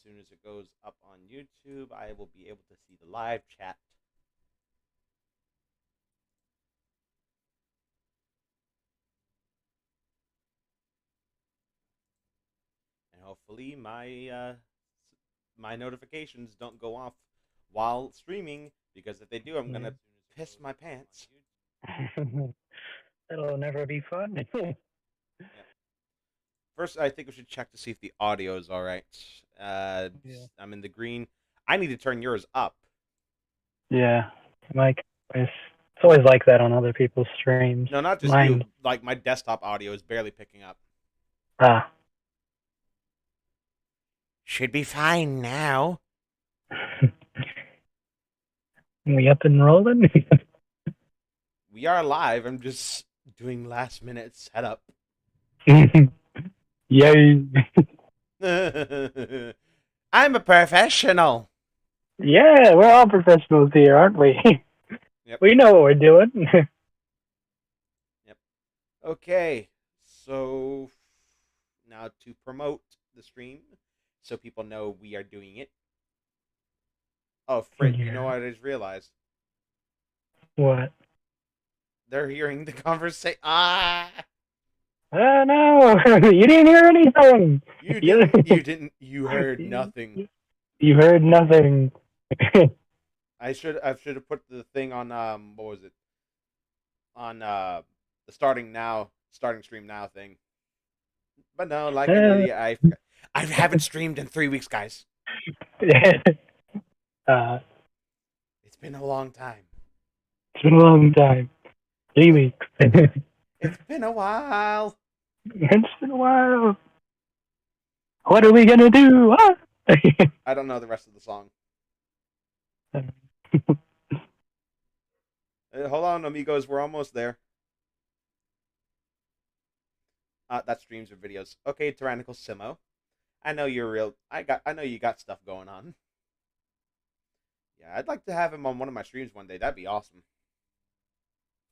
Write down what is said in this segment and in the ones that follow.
soon as it goes up on YouTube, I will be able to see the live chat. And hopefully my notifications don't go off while streaming, because if they do, I'm gonna piss my pants. It'll never be fun. Yeah. First, I think we should check to see if the audio is all right. Uh, Yeah. I'm in the green. I need to turn yours up. Yeah. Like it's always like that on other people's streams. No, not just Mine. you. Like my desktop audio is barely picking up. Ah. Should be fine now. We up and rolling? We are live. I'm just doing last minute setup. Yay. I'm a professional. Yeah, we're all professionals here, aren't we? Yep. We know what we're doing. Yep. Okay. So now to promote the stream so people know we are doing it. Oh, Frit, you know Yeah. what I just realized? What? They're hearing the conversation. Ah! Oh no! You didn't hear anything. You didn't. You didn't. You heard nothing. You heard nothing. I should have put the thing on what was it? On the starting stream now thing. But no, like an idiot, I forgot. I haven't streamed in 3 weeks, guys. uh, It's been a long time. it's been a long time. 3 weeks. It's been a while. It's been a while. What are we gonna do? Ah! I don't know the rest of the song. Hold on, amigos. We're almost there. That streams or videos. Okay, Tyrannical Simo. I know you're real. I know you got stuff going on. Yeah, I'd like to have him on one of my streams one day. That'd be awesome.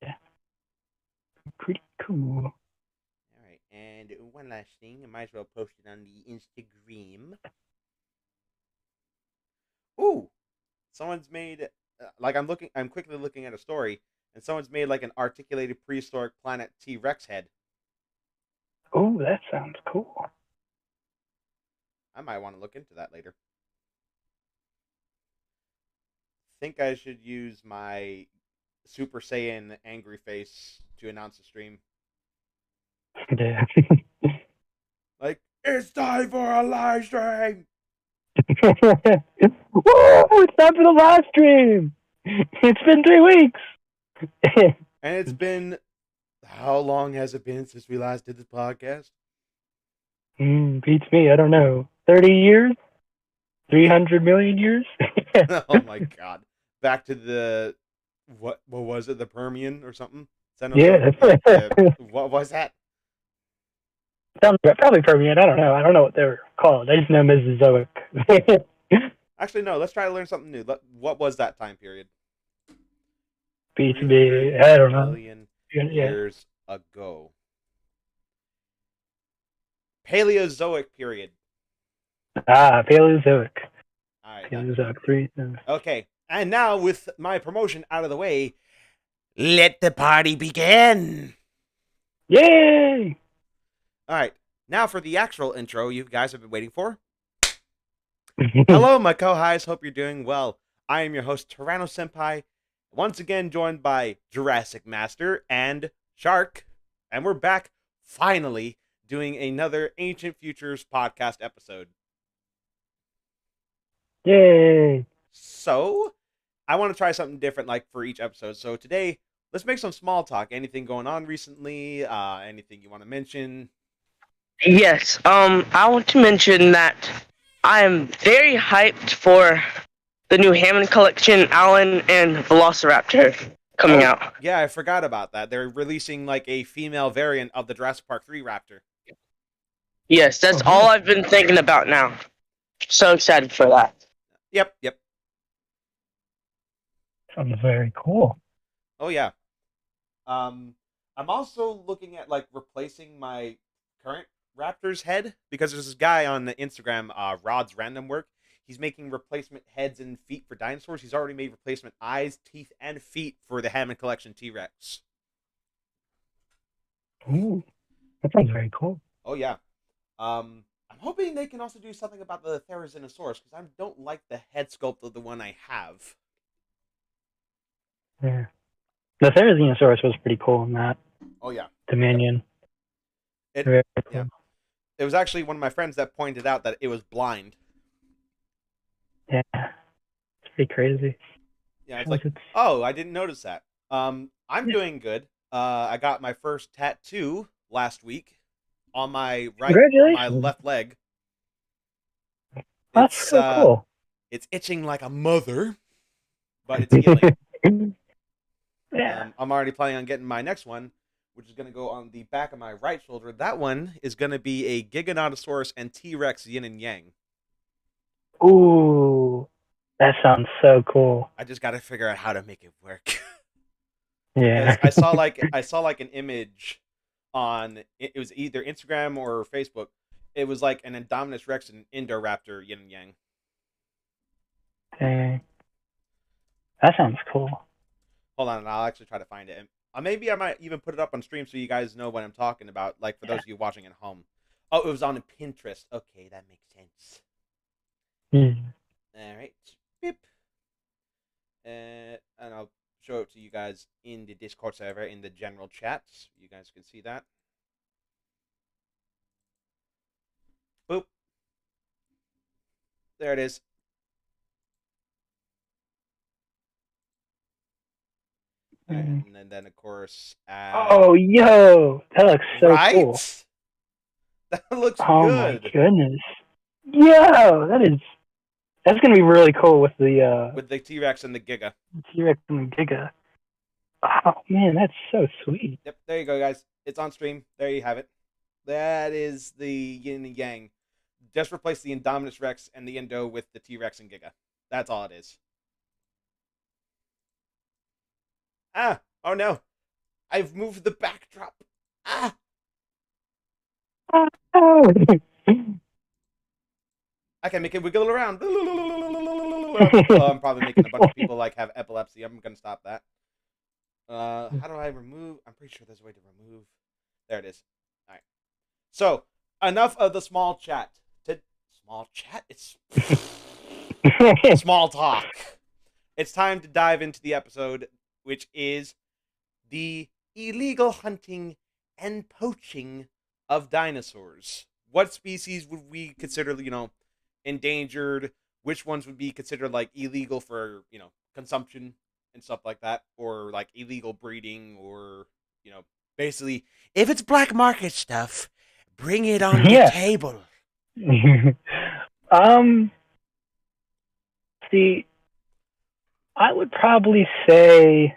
Yeah. Pretty cool. All right, and one last thing. I might as well post it on the Instagram. Ooh, someone's made like I'm looking. I'm quickly looking at a story, and someone's made like an articulated prehistoric planet T Rex head. Oh, that sounds cool. I might want to look into that later. Think I should use my Super Saiyan angry face to announce the stream. Yeah. Like, it's time for a live stream. Whoa! It's time for the live stream. It's been 3 weeks. And it's been, how long has it been since we last did this podcast? Beats me. I don't know. 30 years? 300 million years? Oh my god! Back to the what was it? The Permian or something? Yeah. What was that? Sounds probably Permian. I don't know. I don't know what they were called. I just know Mesozoic. Actually, no. Let's try to learn something new. What was that time period? Beats 300 me. I don't know. million Yeah. years ago. Paleozoic period. Paleozoic. All right. Paleozoic. 3. Okay. And now, with my promotion out of the way, let the party begin. Yay! All right. Now for the actual intro you guys have been waiting for. Hello, my co-highs. Hope you're doing well. I am your host, Tyranno Senpai, once again joined by Jurassic Master and Shark. And we're back, finally, doing another Ancient Futures podcast episode. Yay! So, I want to try something different, like, for each episode. So today, let's make some small talk. Anything going on recently? Anything you want to mention? Yes, I want to mention that I am very hyped for the new Hammond collection, Alan and Velociraptor, coming out. Yeah, I forgot about that. They're releasing like a female variant of the Jurassic Park 3 Raptor. Yes, that's all I've been thinking about now. So excited for that. Yep. Sounds very cool. Oh yeah. I'm also looking at like replacing my current raptor's head because there's this guy on the Instagram, Rod's Random Work. He's making replacement heads and feet for dinosaurs. He's already made replacement eyes, teeth, and feet for the Hammond Collection T-Rex. Ooh, that sounds very cool. Oh yeah. I'm hoping they can also do something about the Therizinosaurus because I don't like the head sculpt of the one I have. Yeah. The Therizinosaurus was pretty cool in that Oh yeah. Dominion. It Very cool. yeah. It was actually one of my friends that pointed out that it was blind. Yeah. It's pretty crazy. Yeah, it's like, oh, I didn't notice that. I'm doing good. I got my first tattoo last week on my my left leg. That's so cool. It's itching like a mother, but it's healing. Yeah. I'm already planning on getting my next one, which is going to go on the back of my right shoulder. That one is going to be a Giganotosaurus and T-Rex yin and yang. Ooh, that sounds so cool. I just got to figure out how to make it work. Yeah. I saw like an image on it was either Instagram or Facebook. It was like an Indominus Rex and an Indoraptor yin and yang. Dang. That sounds cool. Hold on, I'll actually try to find it. Maybe I might even put it up on stream so you guys know what I'm talking about. Like for those of you watching at home. Oh, it was on Pinterest. Okay, that makes sense. All right. Beep. And I'll show it to you guys in the Discord server in the general chat. So you guys can see that. Boop. There it is. And then of course. Oh, yo, that looks so cool. That looks good. Oh my goodness. Yo, that's gonna be really cool with the T-Rex and the Giga. T-Rex and the Giga. Oh man, that's so sweet. Yep, there you go, guys. It's on stream. There you have it. That is the yin and yang. Just replace the Indominus Rex and the Indo with the T-Rex and Giga. That's all it is. Ah! Oh no! I've moved the backdrop. Ah! Oh. I can make it wiggle around. Oh, I'm probably making a bunch of people like have epilepsy. I'm gonna stop that. How do I remove? I'm pretty sure there's a way to remove. There it is. All right. So enough of the small chat. Small chat. It's small talk. It's time to dive into the episode, which is the illegal hunting and poaching of dinosaurs. What species would we consider, endangered? Which ones would be considered like illegal for, consumption and stuff like that, or like illegal breeding, or basically if it's black market stuff, bring it on the table. See, I would probably say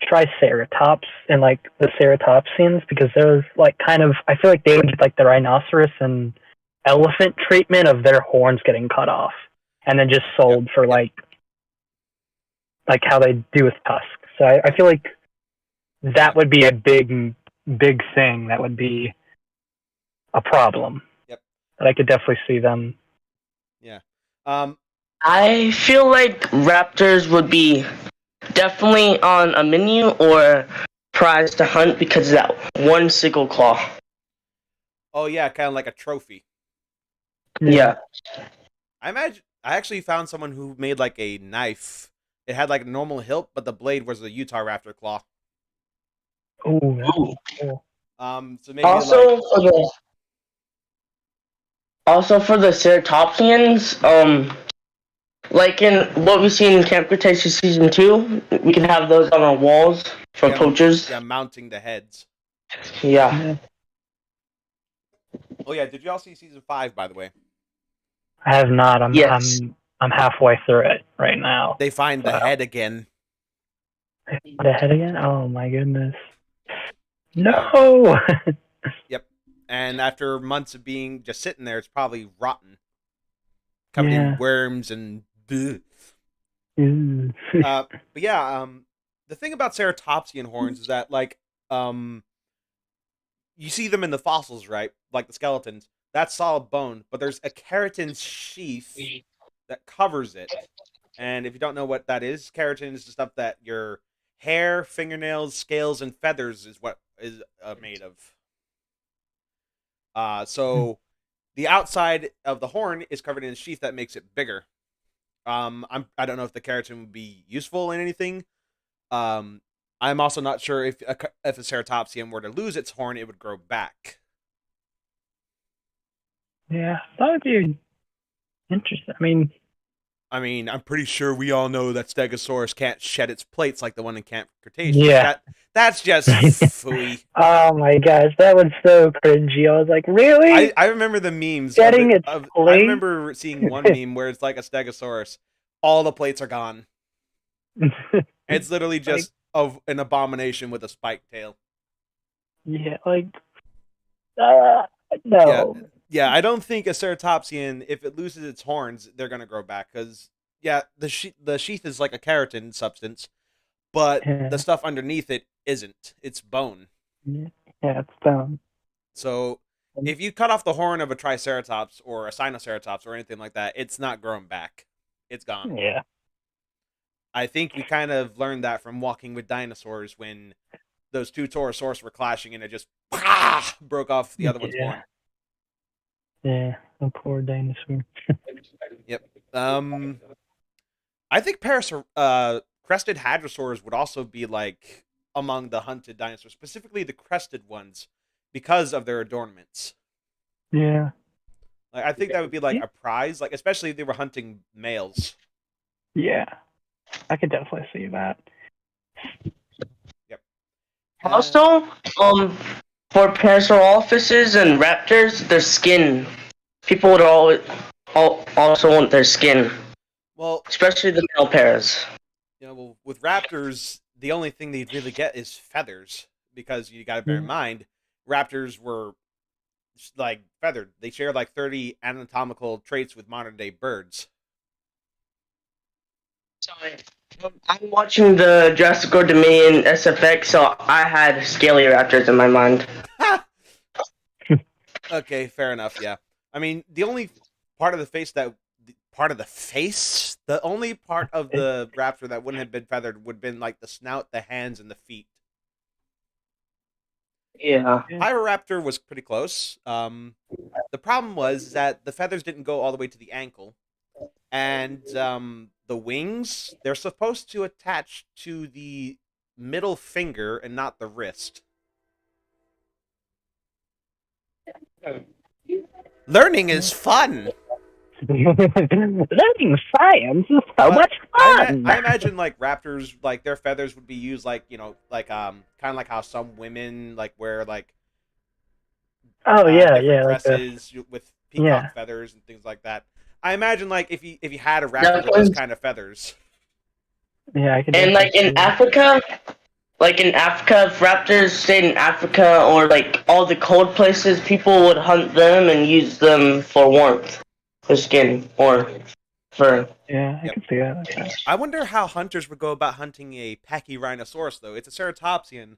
Triceratops and like the ceratopsians, because those like kind of, I feel like they would get like the rhinoceros and elephant treatment of their horns getting cut off and then just sold for like how they do with tusks. So I feel like that would be a big thing that would be a problem. Yep. But I could definitely see them. Yeah. I feel like raptors would be definitely on a menu or prize to hunt because of that one single claw. Oh yeah, kind of like a trophy. Yeah. I actually found someone who made like a knife. It had like a normal hilt, but the blade was a Utah raptor claw. Oh, that's cool. So maybe also for the ceratopsians, like in what we see in Camp Cretaceous Season 2, we can have those on our walls for poachers. Yeah, mounting the heads. Yeah. Oh yeah, did you all see Season 5, by the way? I have not. I'm halfway through it right now. They find the head again. The head again? Oh my goodness. No! Yep. And after months of being just sitting there, it's probably rotten. Covered in worms and but yeah, the thing about ceratopsian horns is that like you see them in the fossils, right? Like the skeletons. That's solid bone, but there's a keratin sheath that covers it. And if you don't know what that is, keratin is the stuff that your hair, fingernails, scales, and feathers is what is made of. So the outside of the horn is covered in a sheath that makes it bigger. I don't know if the keratin would be useful in anything. Um, I'm also not sure if a ceratopsian were to lose its horn, it would grow back. Yeah, that would be interesting. I mean, I'm pretty sure we all know that Stegosaurus can't shed its plates like the one in Camp Cretaceous. Yeah. That's just phooey. Oh my gosh, that was so cringy. I was like, really? I remember the memes. Shedding its I plate? remember seeing one meme where it's like a Stegosaurus. All the plates are gone. It's literally just of an abomination with a spiked tail. Yeah, like, no. Yeah, I don't think a ceratopsian, if it loses its horns, they're gonna grow back. Because the sheath is like a keratin substance, but the stuff underneath it isn't. It's bone. Yeah, it's bone. So if you cut off the horn of a triceratops or a sinoceratops or anything like that, it's not growing back. It's gone. Yeah. I think we kind of learned that from Walking with Dinosaurs when those two Torosaurus were clashing and it just broke off the other one's horn. Yeah, a poor dinosaur. Yep. I think crested hadrosaurs would also be like among the hunted dinosaurs, specifically the crested ones, because of their adornments. Yeah. Like, I think that would be like a prize, like especially if they were hunting males. Yeah, I could definitely see that. Yep. Also, for Parasaurolophuses and raptors, their skin. People would also want their skin. Well, especially the male pairs. Well, with raptors, the only thing they'd really get is feathers, because you got to bear in mind, raptors were like feathered. They share like 30 anatomical traits with modern day birds. Sorry. I'm watching the Jurassic World Dominion SFX, so I had scaly raptors in my mind. Okay, fair enough. Yeah, I mean the only part of the only part of the raptor that wouldn't have been feathered would have been like the snout, the hands, and the feet. Yeah. Pyroraptor was pretty close. The problem was that the feathers didn't go all the way to the ankle, and the wings, they're supposed to attach to the middle finger and not the wrist. Learning is fun. Learning science is so much fun. I imagine like raptors, like their feathers would be used like like kind of like how some women like wear like dresses with peacock feathers and things like that. I imagine like if you had a raptor with those kind of feathers. Yeah, I can. And like in Africa, if raptors stayed in Africa or like all the cold places, people would hunt them and use them for warmth, for skin or fur. Yeah, I can see that. Okay. I wonder how hunters would go about hunting a Pachyrhinosaurus though. It's a ceratopsian,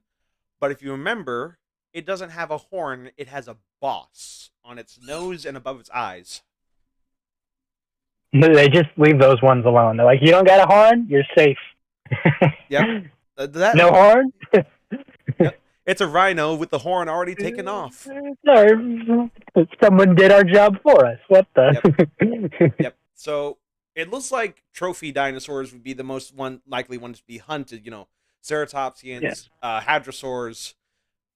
but if you remember, it doesn't have a horn. It has a boss on its nose and above its eyes. They just leave those ones alone. They're like, you don't got a horn, you're safe. Yep. No horn? Yep. It's a rhino with the horn already taken off. Sorry. Someone did our job for us. What the? Yep. So it looks like trophy dinosaurs would be the most likely ones to be hunted. Ceratopsians, hadrosaurs,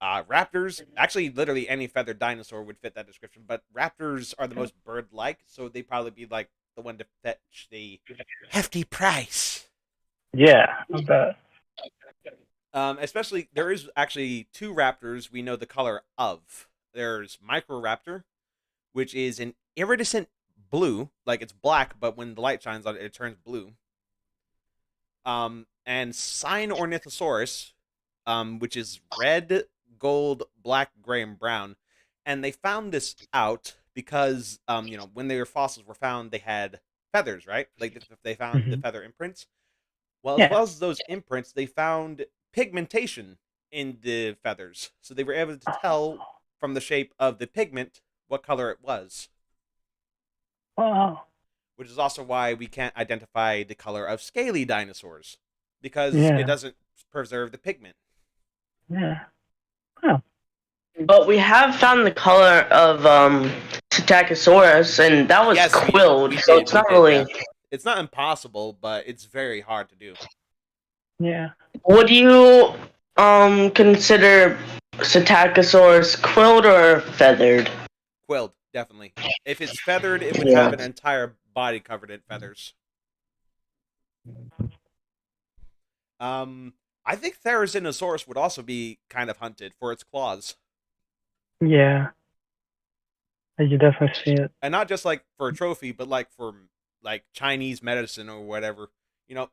raptors. Actually, literally any feathered dinosaur would fit that description. But raptors are the most bird-like, so they'd probably be like the one to fetch the hefty price. Yeah, I bet. Especially, there is actually two raptors we know the color of. There's Microraptor, which is an iridescent blue, like it's black, but when the light shines on it, it turns blue. And Cynornithosaurus, which is red, gold, black, gray, and brown. And they found this out because, when their fossils were found, they had feathers, right? Like they found the feather imprints. Well, as well as those imprints, they found pigmentation in the feathers. So they were able to tell from the shape of the pigment what color it was, Wow. which is also why we can't identify the color of scaly dinosaurs because it Yeah. doesn't preserve the pigment. Yeah. Huh. But we have found the color of Psittacosaurus, and that was Yes, quilled, so it's not yeah. really. It's not impossible, but it's very hard to do. Yeah. Would you consider Psittacosaurus quilled or feathered? Quilled, definitely. If it's feathered, it would Yeah. have an entire body covered in feathers. I think Therizinosaurus would also be kind of hunted for its claws. Yeah. You definitely see it. And not just like for a trophy, but like for like Chinese medicine or whatever. You know,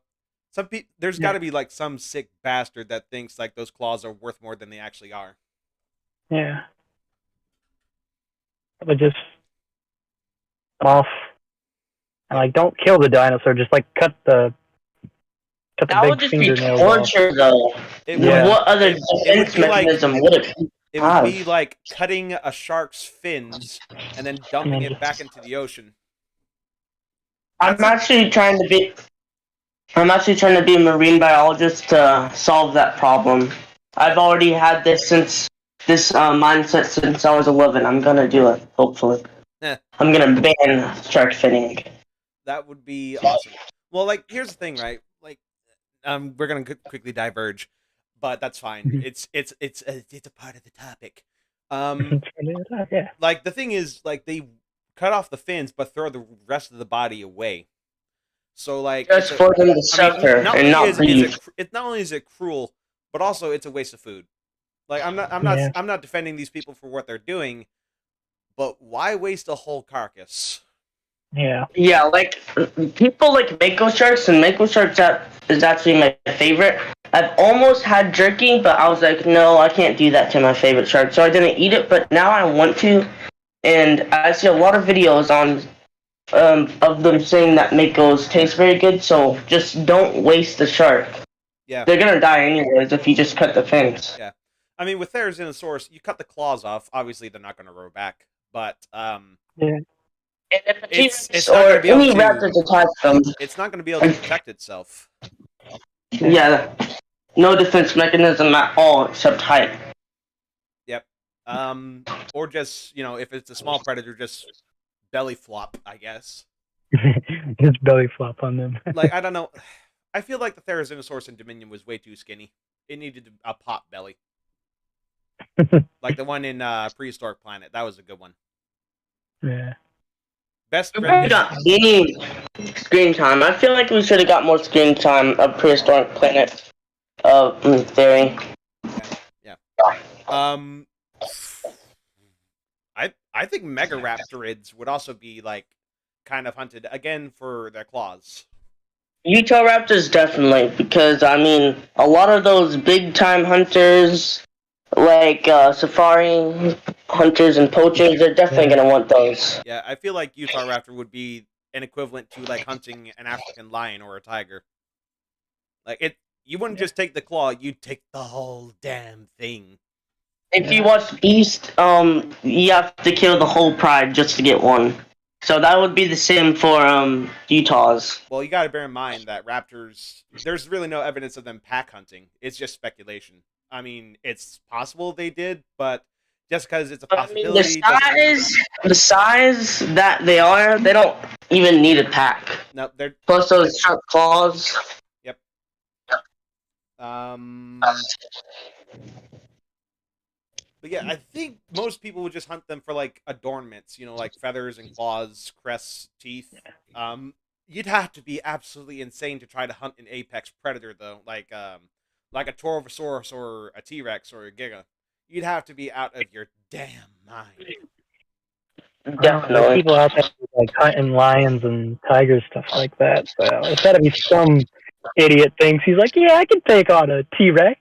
there's got to be like some sick bastard that thinks like those claws are worth more than they actually are. Yeah. But just off and like don't kill the dinosaur, just like cut the That would big just be fingernails off. torture, though. It would. Yeah. What other It would defense be like- mechanism would it It have? would be like cutting a shark's fins and then dumping it back into the ocean. I'm actually trying to be a marine biologist to solve that problem. I've already had this mindset since I was 11. I'm gonna do it, hopefully. Eh. I'm gonna ban shark finning. That would be awesome. Well, like here's the thing, right? Like, we're gonna quickly diverge, but that's fine. It's a part of the topic. Yeah. Like the thing is, like they cut off the fins, but throw the rest of the body away. So like, Just for them to suffer and not breathe. Not only is it cruel, but also it's a waste of food. Like I'm not defending these people for what they're doing, but why waste a whole carcass? Yeah. Yeah, like people like mako sharks, and mako sharks is actually my favorite. I've almost had jerky, but I was like, no, I can't do that to my favorite shark, so I didn't eat it. But now I want to, and I see a lot of videos on of them saying that makos taste very good. So just don't waste the shark. Yeah, they're gonna die anyways if you just cut the fins. Yeah, I mean with Therizinosaurus, you cut the claws off. Obviously, they're not going to grow back, but Yeah. And if a It's T-Rex not gonna or be able any to- raptors attack them, it's not going to be able to protect itself. yeah, no defense mechanism at all except height. Yep. Or just if it's a small predator, just belly flop, I guess. Just belly flop on them. Like I don't know. I feel like the Therizinosaurus in Dominion was way too skinny. It needed a pop belly, like the one in Prehistoric Planet. That was a good one. Yeah. Best We haven't got any screen time. I feel like we should have got more screen time of Prehistoric Planet. Theory. Yeah. I think Megaraptorids would also be like kind of hunted again for their claws. Utah Raptors definitely, because I mean a lot of those big time hunters like safari hunters and poachers, they're definitely gonna want those. Yeah, I feel like Utah Raptor would be an equivalent to like hunting an African lion or a tiger. Like you wouldn't just take the claw, you'd take the whole damn thing. If you watch Beast, you have to kill the whole pride just to get one. So that would be the same for Utahs. Well, you got to bear in mind that raptors, there's really no evidence of them pack hunting. It's just speculation. I mean, it's possible they did, but just because it's a possibility. The size that they are, they don't even need a pack. No, they're plus those sharp claws. Yep. But yeah, I think most people would just hunt them for like adornments, like feathers and claws, crests, teeth. You'd have to be absolutely insane to try to hunt an apex predator though, like a Torosaurus or a T-Rex or a Giga. You'd have to be out of your damn mind. Definitely. There's people out there like hunting lions and tigers, stuff like that. So it's gotta be some idiot thinks he's like, yeah, I can take on a T-Rex.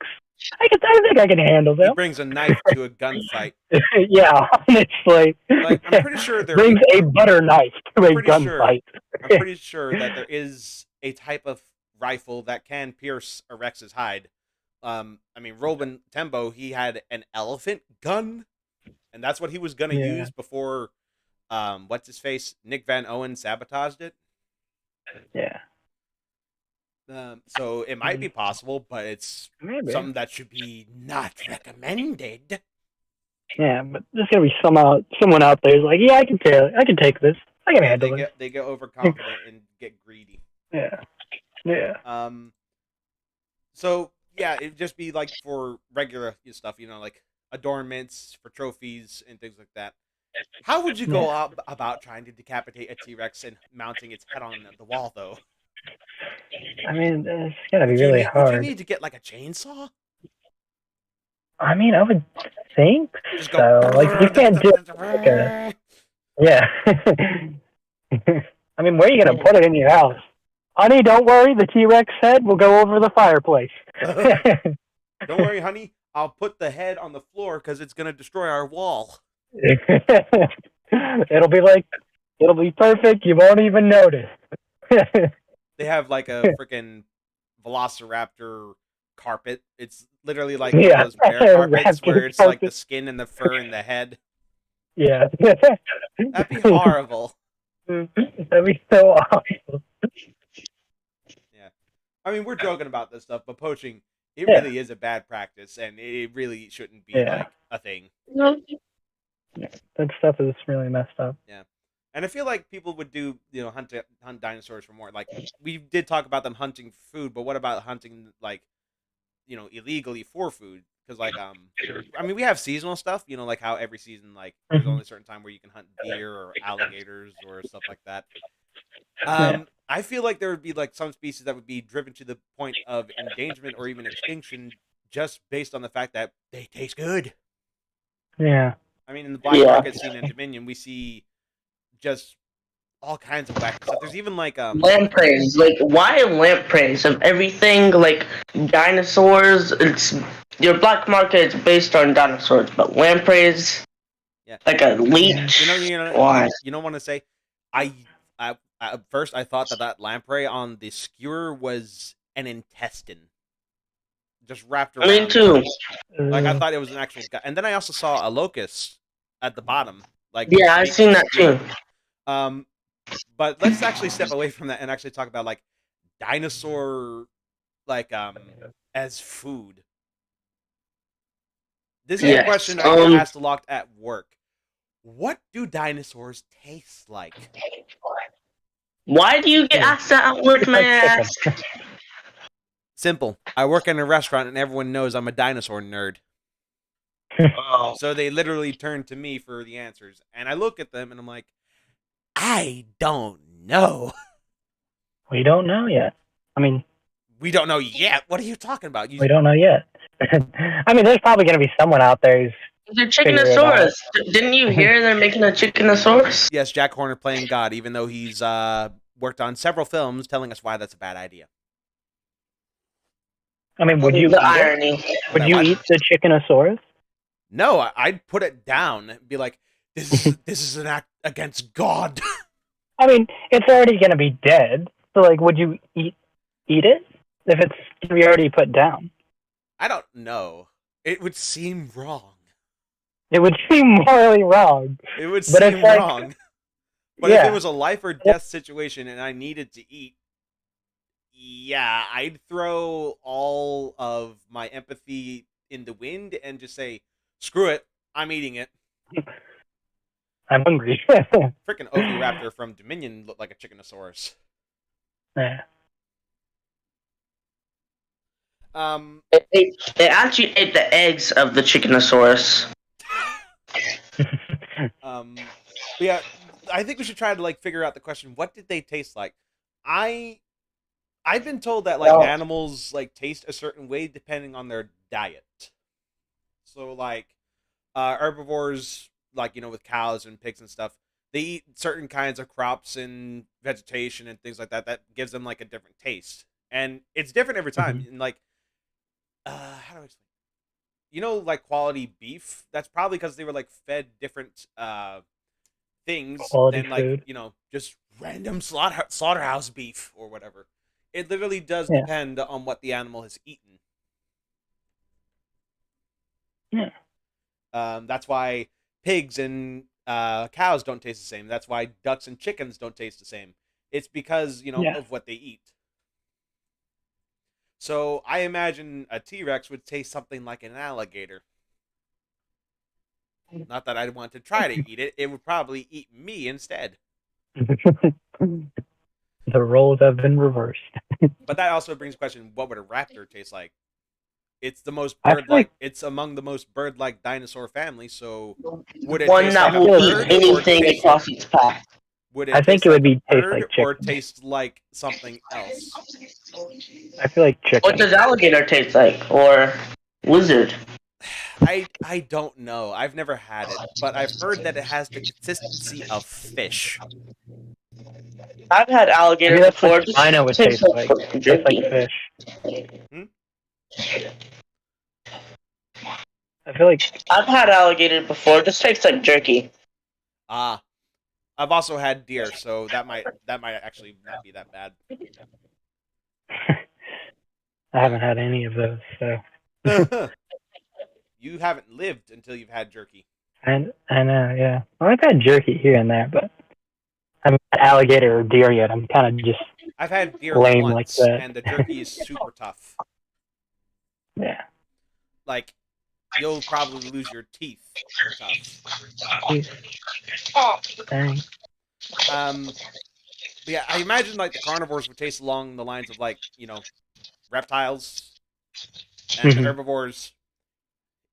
I think I can handle them. He brings a knife to a gunfight. Yeah, honestly. Like, I'm pretty sure there brings a butter knife to a gunfight. I'm pretty sure that there is a type of rifle that can pierce a Rex's hide. I mean, Robin Tembo, he had an elephant gun. and that's what he was gonna Yeah. use before what's his face, Nick Van Owen sabotaged it. Yeah. So it might be possible, but it's Maybe. something that should be not recommended. Yeah, but there's gonna be someone out there who's like, yeah, I can take this. I can Yeah, handle this. they get overconfident and get greedy. Yeah. Yeah. So yeah, it'd just be like for regular stuff, like adornments for trophies and things like that. How would you Yeah. go about trying to decapitate a T-Rex and mounting its head on the wall, though? I mean, it's gonna be really Would you hard. need to get like a chainsaw? I mean, I would think Just go. so. Like, you can't do like a yeah. I mean, where are you gonna put it in your house? Honey, don't worry. The T-Rex head will go over the fireplace. Don't worry, honey. I'll put the head on the floor because it's gonna destroy our wall. It'll be perfect. You won't even notice. They have like a freaking Velociraptor carpet. It's literally like one Yeah. of those bear carpets Raptor where it's like carpet. the skin and the fur and the head. Yeah. That'd be horrible. That'd be so awful. Yeah. I mean, we're joking about this stuff, but poaching, it Yeah. really is a bad practice, and it really shouldn't be Yeah. like a thing. That stuff is really messed up. Yeah. And I feel like people would do, hunt dinosaurs for more. Like, we did talk about them hunting food, but what about hunting, like, illegally for food? Because, like, I mean, we have seasonal stuff, like how every season, like, there's only a certain time where you can hunt deer or alligators or stuff like that. I feel like there would be, like, some species that would be driven to the point of endangerment or even extinction just based on the fact that they taste good. Yeah. I mean, in the black market scene in Dominion, we see just all kinds of wacky stuff. There's even like lampreys. Like, why lampreys of everything? Like dinosaurs. It's your black market is based on dinosaurs, but lampreys. Yeah. Like a leech. Why? You don't want to say. I at first I thought that lamprey on the skewer was an intestine, just wrapped around. Me too. Like I thought it was an actual guy, and then I also saw a locust at the bottom. Like yeah, I've seen that too. But let's actually step away from that and actually talk about like dinosaur, like as food. This is a question I get asked a lot at work. What do dinosaurs taste like? Why do you get asked that at work, may I ask? Simple. I work in a restaurant and everyone knows I'm a dinosaur nerd. Oh. So they literally turn to me for the answers. And I look at them and I'm like, I don't know. We don't know yet. I mean, we don't know yet. What are you talking about? We don't know yet. I mean, there's probably going to be someone out there who's... They're Chickenosaurus. Didn't you hear they're making a Chickenosaurus? Yes, Jack Horner playing God, even though he's worked on several films telling us why that's a bad idea. I mean, would you eat the Chickenosaurus? No, I'd put it down and be like, this is an act against God. I mean, it's already going to be dead. So, like, would you eat it if it's going to be already put down? I don't know. It would seem wrong. It would seem morally wrong. It would seem wrong. But if it was a life or death situation and I needed to eat, yeah, I'd throw all of my empathy in the wind and just say, screw it, I'm eating it. I'm hungry. Freaking Oviraptor from Dominion looked like a Chickenosaurus. Yeah. It actually ate the eggs of the Chickenosaurus. But yeah, I think we should try to like figure out the question. What did they taste like? I've been told that like animals like taste a certain way depending on their diet. So like herbivores, like with cows and pigs and stuff, they eat certain kinds of crops and vegetation and things like that. That gives them like a different taste, and it's different every time. Mm-hmm. And like, how do I explain? Like quality beef. That's probably because they were like fed different things quality than like food. Just random slaughterhouse beef or whatever. It literally does depend on what the animal has eaten. Yeah. That's why pigs and cows don't taste the same. That's why ducks and chickens don't taste the same. It's because Yeah. of what they eat. So I imagine a T Rex would taste something like an alligator. Not that I'd want to try to eat it. It would probably eat me instead. The roles have been reversed. But that also brings the question: what would a raptor taste like? It's the most I feel bird-like. like It's among the most bird-like dinosaur family. So, would it One taste like that a will eat bird, or anything taste? across its path. Would I it think taste it would like a be taste bird, like or chicken. taste like something else? I feel like What chicken. does alligator taste like? Or lizard? I don't know. I've never had it, but I've heard that it has the consistency of fish. I've had alligator Maybe that's before. what It China would just tastes taste like. like Tastes like jerky. fish. Hmm? I feel like I've had alligator before. It just tastes like jerky. Ah, I've also had deer, so that might actually not be that bad. I haven't had any of those, so You haven't lived until you've had jerky. I know, yeah. Well, I've had jerky here and there, but I haven't had alligator or deer yet. I'm kind of just I've had deer lame like once, that. and the jerky is super tough. Yeah. Like, you'll probably lose your teeth. Tough. Dang. But yeah, I imagine like the carnivores would taste along the lines of like reptiles, and the Mhm. herbivores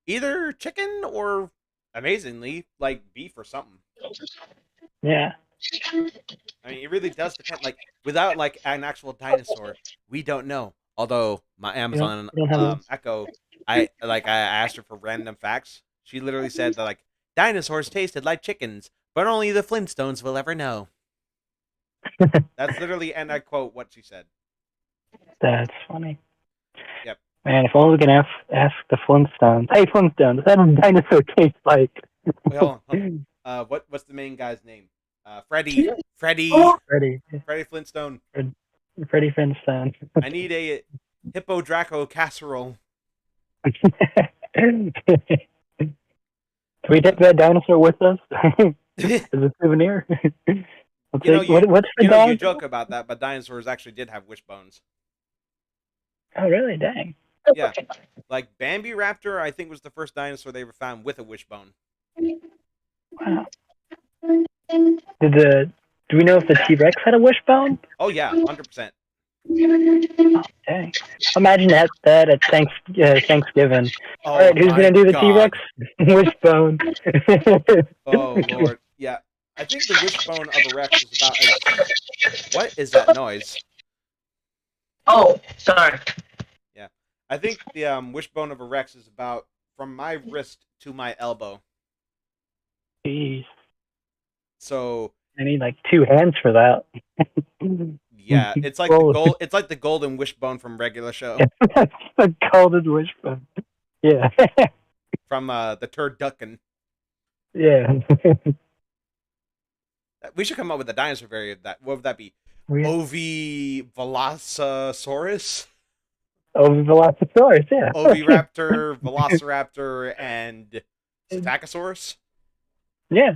either chicken or amazingly like beef or something. Yeah. I mean, it really does depend. Like without like an actual dinosaur, we don't know. Although my Amazon You don't have those? Echo, I asked her for random facts. She literally said that like dinosaurs tasted like chickens, but only the Flintstones will ever know. That's literally, and I quote what she said. That's funny. Yep. Man, if only we can ask the Flintstones. Hey, Flintstones, what does a dinosaur taste like? Wait, hold on. What's the main guy's name? Freddy Freddy. Flintstone. Freddy Flintstone. I need a Hippo Draco casserole. Can we take that dinosaur with us you as a souvenir? I'll know take, you what's the you know you dog? joke about that, but dinosaurs actually did have wishbones. Oh, really? Dang. Yeah, like Bambi Raptor, I think was the first dinosaur they ever found with a wishbone. Wow. Do we know if the T-Rex had a wishbone? Oh yeah, 100%. Oh, dang. Imagine that at Thanksgiving. Oh All right, who's my gonna do the god. T-Rex? Wishbone. Oh lord. Yeah, I think the wishbone of a Rex is about as. What is that noise? Oh, sorry. Yeah, I think the wishbone of a Rex is about from my wrist to my elbow. Jeez, So I need like 2 hands for that. yeah, it's like the gold. It's like the golden wishbone from regular show That's the golden wishbone. Yeah, from the turducken. yeah. We should come up with a dinosaur variant of that. What would that be? We Ovivellosaurus, Velociraptor, yeah. Oviraptor, Velociraptor, and Psittacosaurus, Yeah.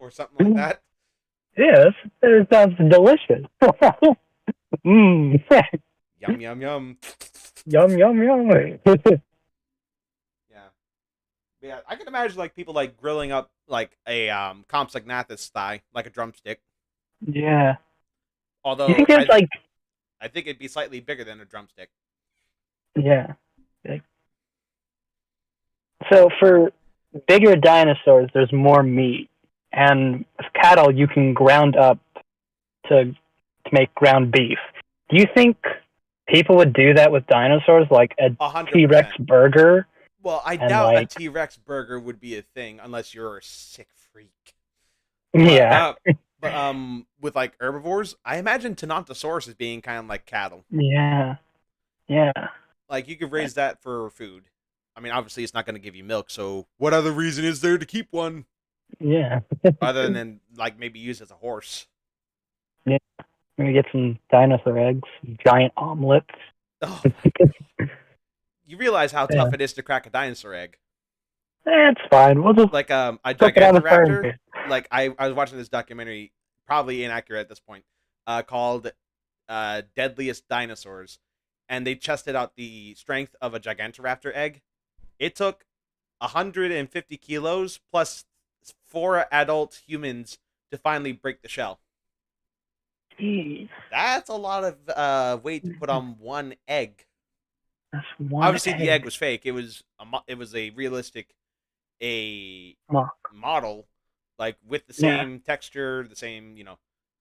or something like that. Yeah, that sounds delicious. Mmm. Yum yum yum. Yum yum yum. Yeah, yeah. I can imagine like people like grilling up like a Compsognathus thigh, like a drumstick. Yeah. You Although think there's like I think it'd be slightly bigger than a drumstick. yeah. Like, so for bigger dinosaurs, there's more meat, and with cattle, you can ground up to make ground beef. Do you think people would do that with dinosaurs, like a 100%. T-Rex burger? Well, I And doubt like, a T-Rex burger would be a thing unless you're a sick freak. yeah, But with like herbivores, I imagine Tenontosaurus as being kind of like cattle. yeah, yeah, Like you could raise that for food. I mean, obviously it's not going to give you milk, so what other reason is there to keep one yeah. other than like maybe use as a horse? Yeah, maybe get some dinosaur eggs, giant omelets. Oh, you realize how Yeah. tough it is to crack a dinosaur egg. It's fine. We'll just Like a flip it on the fire. Gigantoraptor. Like I was watching this documentary, probably inaccurate at this point, called Deadliest Dinosaurs, and they tested out the strength of a Gigantoraptor egg. It took 150 kilos plus 4 adult humans to finally break the shell. Jeez, That's a lot of weight to put on one egg. that's one Obviously, the egg egg. was fake. It was a realistic a Mock. model, like with the Yeah, same texture, the same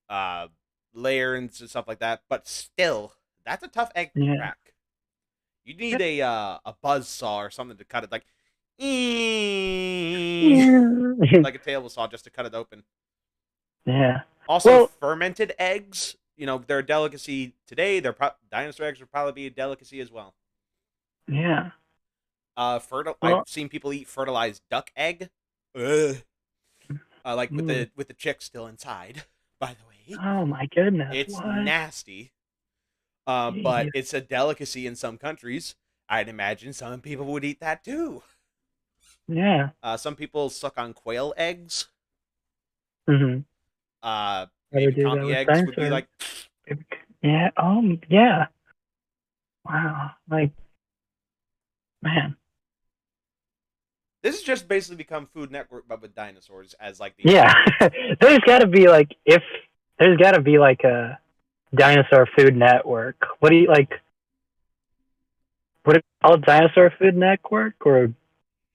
uh, layer and stuff like that. But still, that's a tough egg to yeah. crack. You need a buzz saw or something to cut it, like like a table saw, just to cut it open. Yeah. Also, Well, fermented eggs. They're a delicacy today. Dinosaur eggs would probably be a delicacy as well. yeah. I've Well, seen people eat fertilized duck egg. Ugh. Like with mm. the chick still inside. By the way, Oh my goodness. it's What? nasty. But Jeez. it's a delicacy in some countries. I'd imagine some people would eat that too. Yeah. Some people suck on quail eggs. Mhm. I would Maybe do that coffee with eggs would be dinosaurs. like. Yeah. Yeah. Wow. Like, man. This has just basically become Food Network, but with dinosaurs as like the. Yeah. There's got to be like a dinosaur food network. What do you like? What it called? Dinosaur Food Network or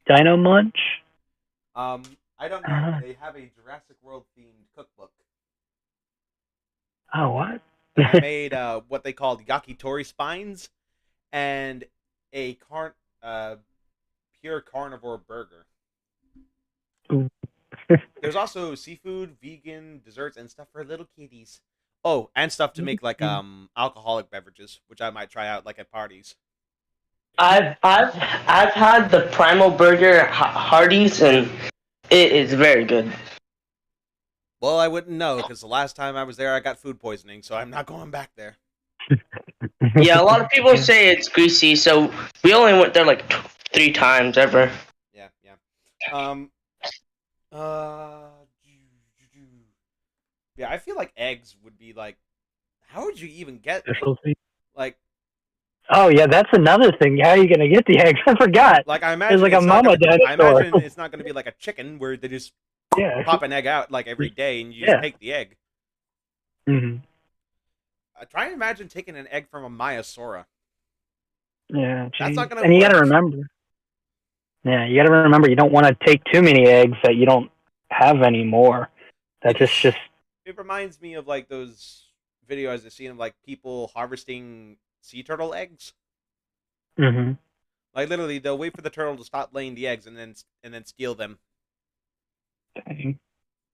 Dino Munch? I don't know. Uh, They have a Jurassic World themed cookbook. oh, what? And I made what they called yakitori spines and a pure carnivore burger. There's also seafood, vegan desserts, and stuff for little kitties. Oh, and stuff to make like alcoholic beverages, which I might try out like at parties. I've had the Primal Burger Hardee's, and it is very good. Well, I wouldn't know because the last time I was there, I got food poisoning, so I'm not going back there. Yeah, a lot of people say it's greasy, so we only went there like 3 times ever. Yeah, yeah. Um, yeah, I feel like eggs would be like, how would you even get like Oh yeah, that's another thing. How are you gonna get the eggs? I forgot. like I There's imagine like a it's not mama gonna. I dinosaur. imagine it's not gonna be like a chicken where they just Yeah. pop an egg out like every day and you just Yeah. take the egg. Hmm. Try and imagine taking an egg from a Maiasaura. Yeah. That's Geez. not gonna And you gotta work. remember. Yeah, you gotta remember. You don't want to take too many eggs that you don't have anymore. That just. It reminds me of like those videos I've seen of like people harvesting sea turtle eggs. Hmm. Like literally, they'll wait for the turtle to stop laying the eggs and then steal them. Dang.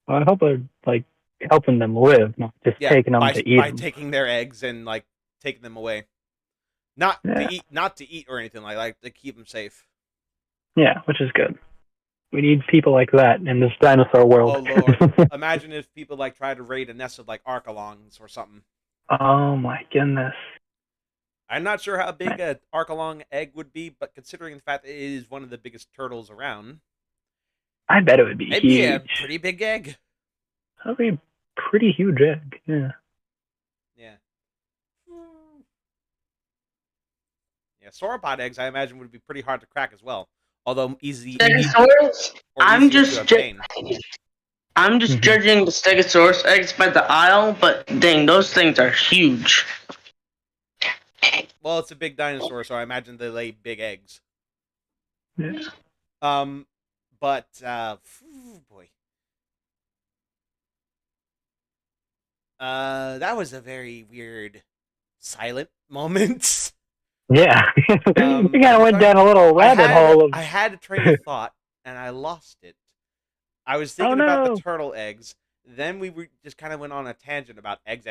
Well, I hope they're like helping them live, not just Yeah, taking them by to eat by them. taking their eggs and like taking them away, not Yeah. to eat or anything like to keep them safe. Yeah, which is good. We need people like that in this dinosaur world. Oh lord, imagine if people like tried to raid a nest of like arcalongs or something. Oh my goodness. I'm not sure how big an arcalong egg would be, but considering the fact that it is one of the biggest turtles around, I bet it would be it'd be a huge. pretty big egg. That'd be a pretty huge egg. Yeah. Yeah. Yeah, sauropod eggs I imagine would be pretty hard to crack as well. Although Stegosaurus. or I'm easier to just obtain. I'm just Mhm. judging the Stegosaurus eggs by the aisle, but dang, those things are huge. Well, it's a big dinosaur, so I imagine they lay big eggs. Yeah. But boy. That was a very weird silent moment. Yeah. You kind of went down a little I rabbit hole. I had a train of thought and I lost it. I was thinking Oh about no. the turtle eggs. Then just kind of went on a tangent about eggs.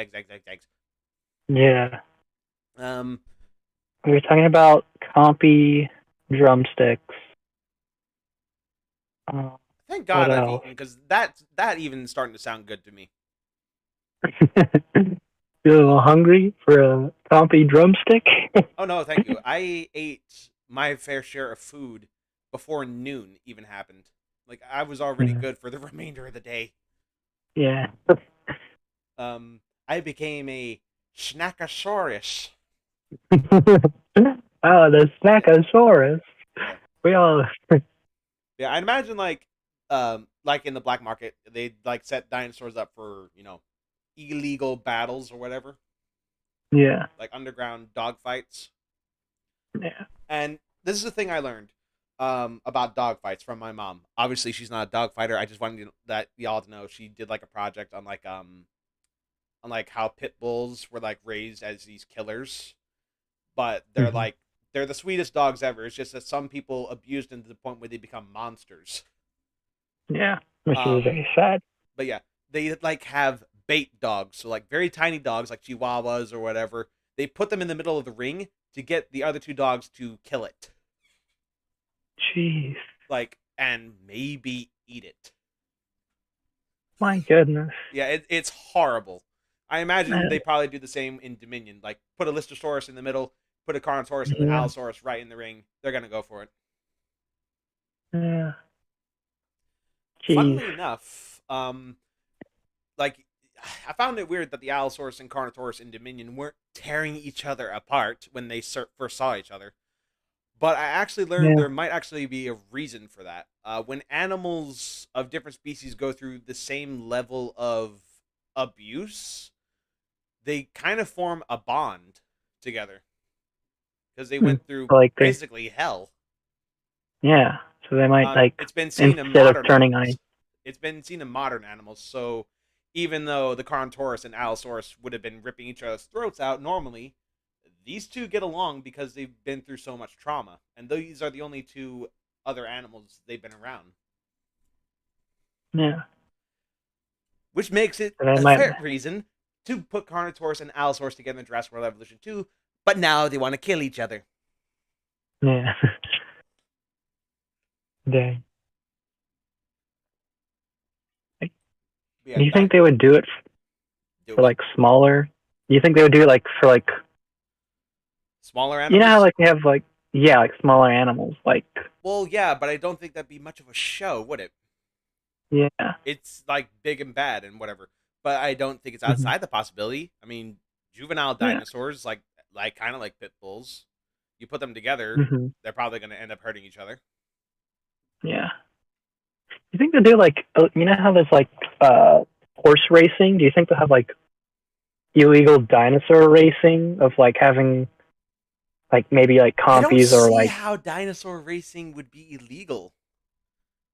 Yeah. Um, We were talking about compy drumsticks. thank God What I've else? eaten because that even starting to sound good to me. You a little hungry for a compy drumstick? Oh no, thank you. I ate my fair share of food before noon even happened. Like I was already Yeah. good for the remainder of the day. Yeah. I became a Snackosaurus. Oh, the Yeah, Snackosaurus. yeah, We all. yeah. I'd imagine like in the black market, they'd like set dinosaurs up for illegal battles or whatever, Yeah. like underground dog fights. Yeah. And this is the thing I learned about dog fights from my mom. Obviously, she's not a dog fighter. I just wanted that y'all to know she did like a project on like how pit bulls were like raised as these killers, but Hmm. they're the sweetest dogs ever. It's just that some people abuse them to the point where they become monsters. Yeah. Which is Um, very sad. but yeah, they like have bait dogs, so like very tiny dogs like Chihuahuas or whatever. They put them in the middle of the ring to get the other two dogs to kill it, Jeez. like and maybe eat it. My goodness. Yeah, it's horrible. I imagine Uh, they probably do the same in Dominion. Like put a Listosaurus in the middle, put a Carnotaurus and an yeah. Allosaurus right in the ring. They're gonna go for it. Yeah. Jeez. Funnily enough, like I found it weird that the Allosaurus and Carnotaurus in Dominion weren't tearing each other apart when they first saw each other. But I actually learned Yeah. there might actually be a reason for that. When animals of different species go through the same level of abuse, they kind of form a bond together because they Hmm. went through Like they. basically hell. Yeah. So they might like It's been seen in instead of modern turning ice. animals. It's been seen in modern animals. So even though the Carnotaurus and Allosaurus would have been ripping each other's throats out normally, these two get along because they've been through so much trauma, and these are the only two other animals they've been around, Yeah. which makes it So they a might. fair reason to put Carnotaurus and Allosaurus together in Jurassic World Evolution 2. But now they want to kill each other. Yeah. Dang. Like, Yeah, do you think they would do it do for what? like smaller? Do you think they would do it like for like Smaller you know how animals? like they have like yeah like smaller animals like Well, yeah, but I don't think that'd be much of a show, would it? yeah. It's like big and bad and whatever. But I don't think it's Hmm. outside the possibility. I mean, juvenile Yeah. dinosaurs, like kind of like pit bulls, you put them together, Hmm. they're probably going to end up hurting each other. Yeah. You think they'll do like you know how there's like horse racing? Do you think they'll have like illegal dinosaur racing of like having like maybe like I don't compies or see like how dinosaur racing would be illegal.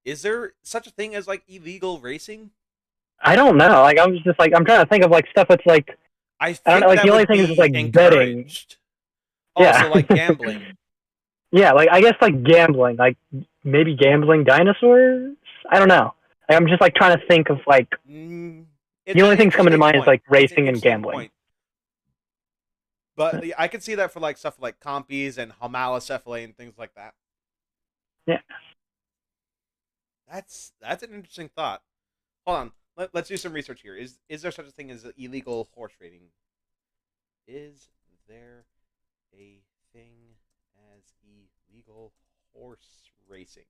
Is there such a thing as like illegal racing? I don't know. Like I'm just like I'm trying to think of like stuff that's like I I don't know. think Like that the only would thing is be like betting. encouraged. Yeah. Also, like gambling. Yeah. Like I guess like gambling. Like maybe gambling dinosaurs. I don't know. Like, I'm just like trying to think of like Mm, the it's an only things coming to interesting mind is point. like It's an racing and interesting gambling. point. But I could see that for like stuff like compies and homalocephalae and things like that. Yeah. That's an interesting thought. Hold on. Let's do some research here. Is there such a thing as illegal horse trading? Is there a thing as illegal horse racing?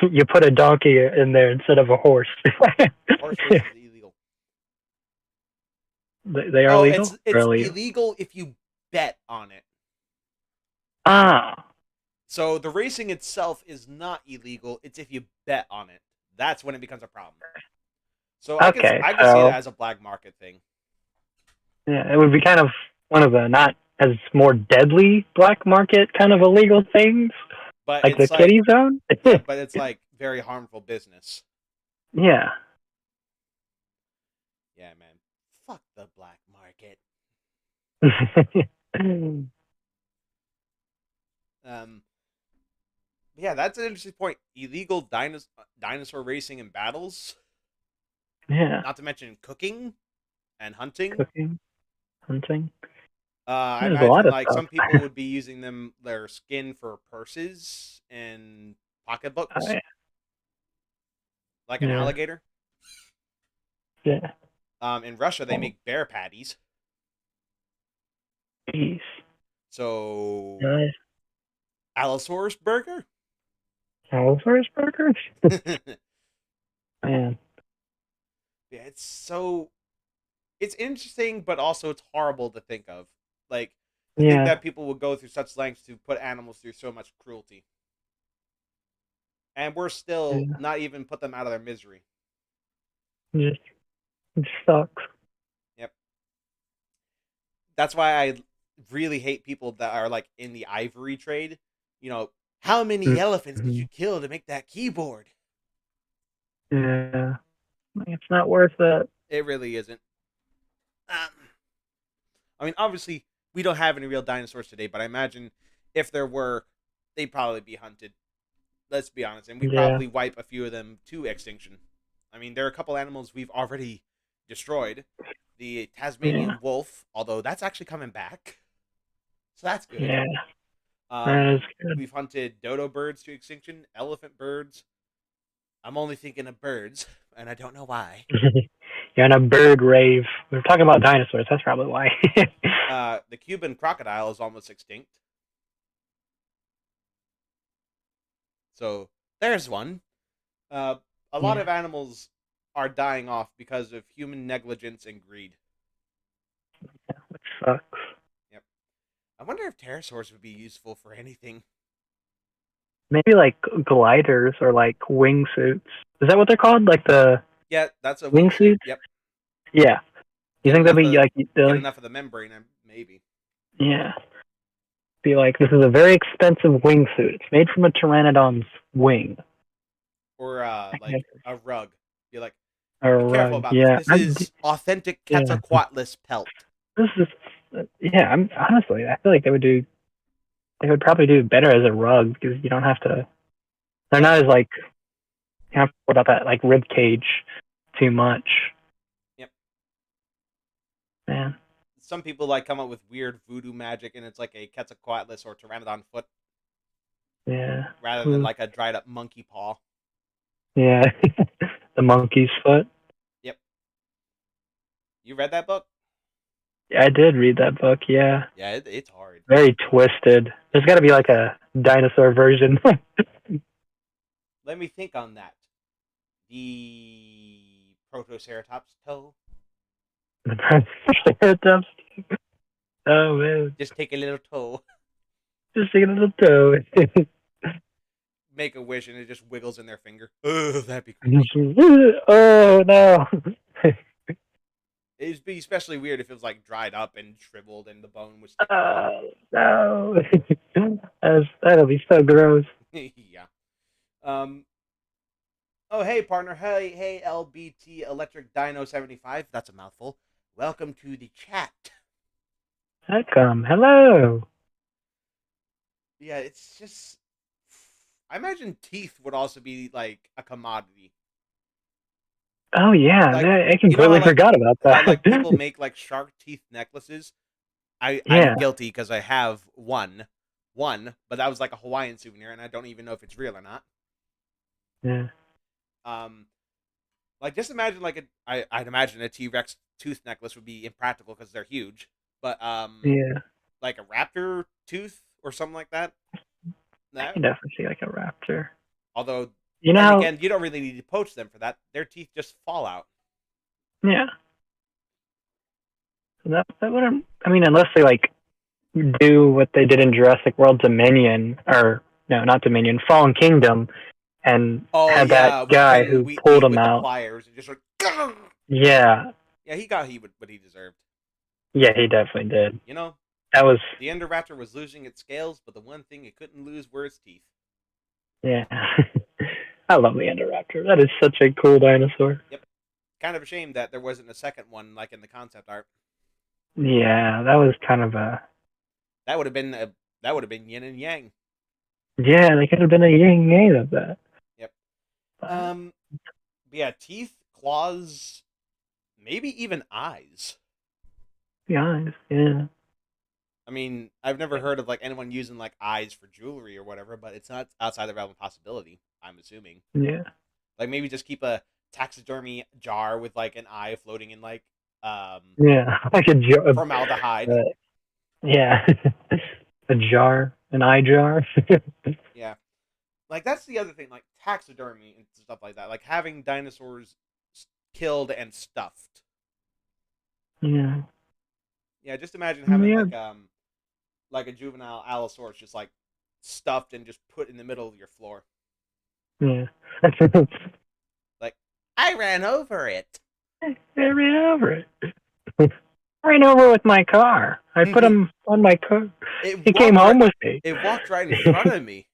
You put a donkey in there instead of a horse. Horse race is illegal. They are Oh, legal? They're it's illegal. illegal if you bet on it. Ah, So the racing itself is not illegal. It's if you bet on it. That's when it becomes a problem. So okay. I could see that So as a black market thing. yeah, it would be kind of one of the not as more deadly black market kind of illegal things, But like the it's like kitty zone. yeah, but it's like very harmful business. Yeah. Yeah, man. Fuck the black market. Um yeah, that's an interesting point. Illegal dinosaur racing and battles, Yeah. not to mention cooking and hunting. Cooking, hunting. I There's a lot imagine of like stuff. some people would be using their skin for purses and pocketbooks, Yeah. like an Yeah. alligator. Yeah. In Russia, they Oh, make bear patties. jeez. So Nice. Allosaurus burger. Allosaurus burgers? Yeah, Man. it's interesting, but also it's horrible to think of. Like to think Yeah. that people would go through such lengths to put animals through so much cruelty, and we're still Yeah. not even put them out of their misery. Just, it sucks. Yep. That's why I really hate people that are like in the ivory trade. You know, how many elephants did Mm-hmm. you kill to make that keyboard? Yeah. Like, it's not worth it. It really isn't. Um, I mean, obviously, we don't have any real dinosaurs today, but I imagine if there were, they'd probably be hunted. Let's be honest, and we Yeah. probably wipe a few of them to extinction. I mean, there are a couple animals we've already destroyed. The Yeah. Tasmanian wolf, although that's actually coming back, so that's good. Yeah. That is good. We've hunted dodo birds to extinction, elephant birds. I'm only thinking of birds, and I don't know why. You're on a bird rave. We were talking about dinosaurs. That's probably why. The Cuban crocodile is almost extinct. So there's one. Uh, a lot Yeah. of animals are dying off because of human negligence and greed. Which sucks. Yep. I wonder if pterosaurs would be useful for anything. Maybe like gliders or like wingsuits. Is that what they're called? Like the Yeah, that's a wingsuit. wingsuits? Yep. Yeah. You Get think that'd enough be of like get the enough of the membrane, maybe. yeah. Be like, this is a very expensive wingsuit. It's made from a pteranodon's wing. Or like a rug. You're like, Or be careful rug. about this. Yeah. This is authentic Yeah. Quetzalcoatlus pelt. This is yeah, I'm honestly I feel like they would probably do better as a rug because you don't have to they're not as like you don't have to worry about that like rib cage too much. Yep. Man. Some people like come up with weird voodoo magic, and it's like a Quetzalcoatlus or pteranodon foot Yeah. rather than like a dried up monkey paw. Yeah. The monkey's foot. Yep. You read that book? Yeah, I did read that book, yeah. Yeah, it's hard. Very twisted. There's gotta be like a dinosaur version. Let me think on that. The Protoceratops toe. Triceratops. Oh man. Just take a little toe, Just taking a little toe. make a wish, and it just wiggles in their finger. Oh, that'd be creepy. Oh no. It'd be especially weird if it was like dried up and shriveled, and the bone was sticking out. Oh no. That'll be so gross. Yeah. Oh, hey, partner. Hey, LBT Electric Dino 75. That's a mouthful. Welcome to the chat. Welcome. Hello. Yeah, it's just. I imagine teeth would also be like a commodity. Oh yeah, Like, I completely forgot about that. Like people make like shark teeth necklaces. I'm Yeah. guilty because I have one, but that was like a Hawaiian souvenir, and I don't even know if it's real or not. Yeah. Like just imagine like I'd imagine a T-Rex tooth necklace would be impractical because they're huge, but Yeah. like a raptor tooth or something like that. I can definitely see like a raptor. Although, you know, again, you don't really need to poach them for that. Their teeth just fall out. Yeah. That wouldn't. I mean, unless they like do what they did in Jurassic World Dominion, or no, not Dominion, Fallen Kingdom, and had that guy who pulled him out. The pliers and just like, yeah. Yeah, he got what he deserved. Yeah, he definitely did. You know, that was the Endoraptor was losing its scales, but the one thing it couldn't lose were its teeth. Yeah. I love the Endoraptor. That is such a cool dinosaur. Yep. Kind of a shame that there wasn't a second one like in the concept art. Yeah, that was kind of a. That would have been yin and yang. Yeah, they could have been a yin yang of that. Yep. Yeah, teeth, claws, maybe even eyes. The eyes, yeah. I mean, I've never heard of like anyone using like eyes for jewelry or whatever, but it's not outside the realm of possibility, I'm assuming. Yeah. Like maybe just keep a taxidermy jar with like an eye floating in like yeah, like a formaldehyde. yeah. A jar, an eye jar. Yeah. Like, that's the other thing, like taxidermy and stuff like that. Like, having dinosaurs killed and stuffed. Yeah. Yeah, just imagine having Yeah. like a juvenile Allosaurus just like stuffed and just put in the middle of your floor. Yeah. Like, I ran over it. I ran over it. Ran over with my car. I put him on my car. He came home with me. It walked right in front of me.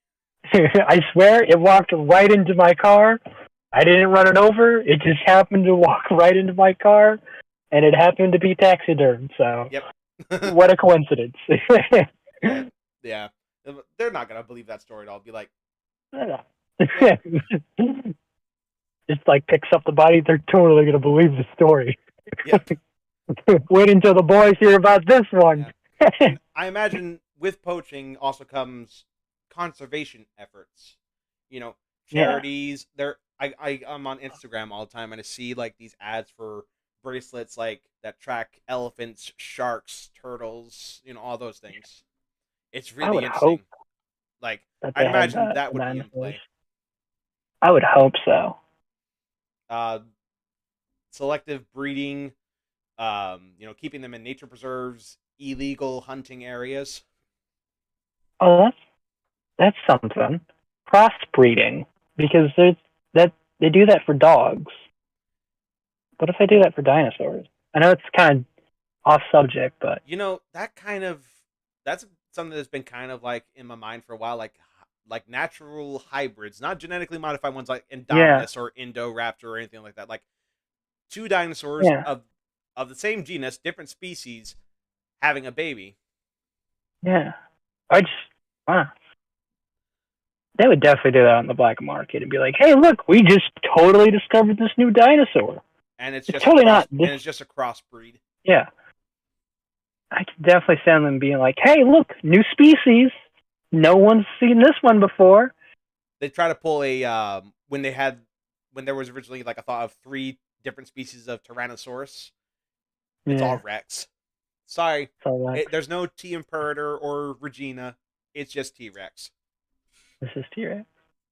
I swear, it walked right into my car. I didn't run it over. It just happened to walk right into my car, and it happened to be taxidermed. So, Yep. what a coincidence. Yeah. They're not gonna believe that story at all. Be like, Just like picks up the body. They're totally gonna believe the story. yep. Wait until the boys hear about this one. Yeah. And I imagine with poaching also comes conservation efforts. You know, charities. I'm on Instagram all the time and I see like these ads for bracelets like that track elephants, sharks, turtles, all those things. It's I really would interesting. hope Like, that I'd they had imagine that in would be in play. I would hope so. Selective breeding, keeping them in nature preserves, illegal hunting areas. Oh, that's something. Crossbreeding, because they do that for dogs. What if they do that for dinosaurs? I know it's kind of off subject, but That's something that's been kind of like in my mind for a while, like natural hybrids, not genetically modified ones like Indominus or Indoraptor or anything like that. Like two dinosaurs of the same genus, different species, having a baby. Yeah, they would definitely do that on the black market and be like, "Hey, look, we just totally discovered this new dinosaur." And it's just totally not. And it's just a crossbreed. Yeah, I could definitely send them being like, "Hey, look, new species. No one's seen this one before." They try to pull a when there was originally like a thought of 3 different species of Tyrannosaurus. It's all Rex. Sorry, there's no T Imperator or Regina. It's just T Rex. This is T Rex.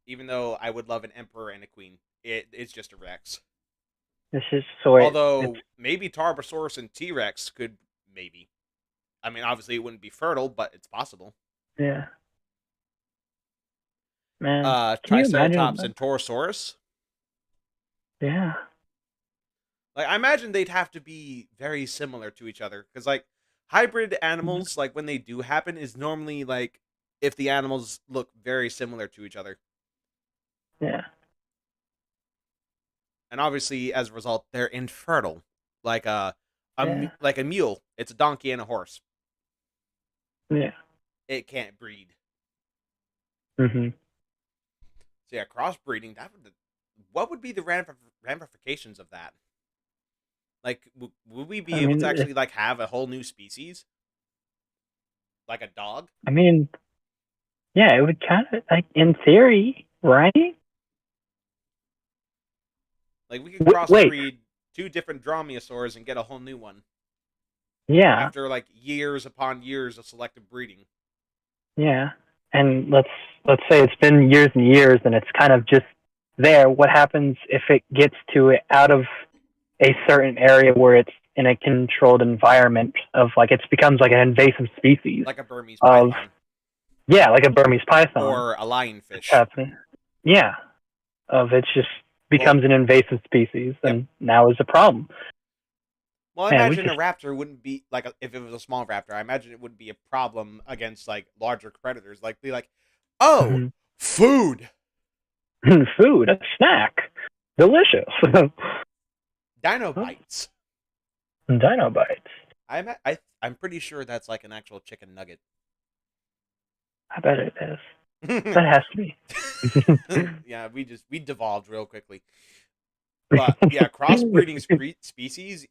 Even though I would love an Emperor and a Queen, it's just a Rex. This is so. Although maybe Tarbosaurus and T Rex could maybe. I mean, obviously it wouldn't be fertile, but it's possible. Yeah. Man, Triceratops and Torosaurus. Yeah. Like, I imagine they'd have to be very similar to each other because, like, hybrid animals, like when they do happen, is normally like if the animals look very similar to each other. Yeah. And obviously, as a result, they're infertile. Like like a mule, it's a donkey and a horse. Yeah. It can't breed. Mm-hmm. So yeah, crossbreeding. What would be the ramifications of that? Like, would we be able to actually like have a whole new species, like a dog? I mean, yeah, it would kind of like in theory, right? Like, we could crossbreed 2 different dromaeosaurs and get a whole new one. Yeah. After like years upon years of selective breeding. Yeah, and let's say it's been years and years, and it's kind of just there. What happens if it gets to out of a certain area where it's in a controlled environment of like it becomes like an invasive species, like a Burmese python? Yeah, like a Burmese python or a lionfish. Yeah, it just becomes an invasive species, and now is a problem. Well, I imagine a raptor wouldn't be like if it was a small raptor. I imagine it wouldn't be a problem against like larger predators. Like, be like, oh, food, food, a snack, delicious. Dino bites. Dino bites. I'm pretty sure that's like an actual chicken nugget. I bet it is. That has to be. Yeah, we devolved real quickly. But yeah, crossbreeding species.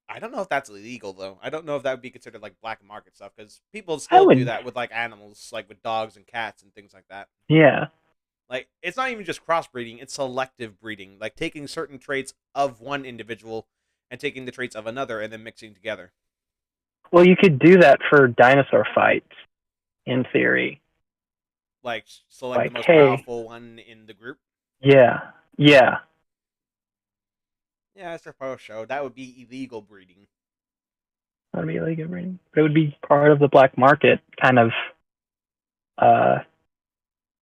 I don't know if that's illegal though. I don't know if that would be considered like black market stuff because people still do that with like animals, like with dogs and cats and things like that. Yeah. Like, it's not even just crossbreeding; it's selective breeding, like taking certain traits of one individual and taking the traits of another and then mixing together. Well, you could do that for dinosaur fights. in theory. Like select the Like, most hey, powerful one in the group. yeah, yeah, Yeah, I suppose so. That would be illegal breeding. that'd be really good breeding. But it would be part of the black market kind of uh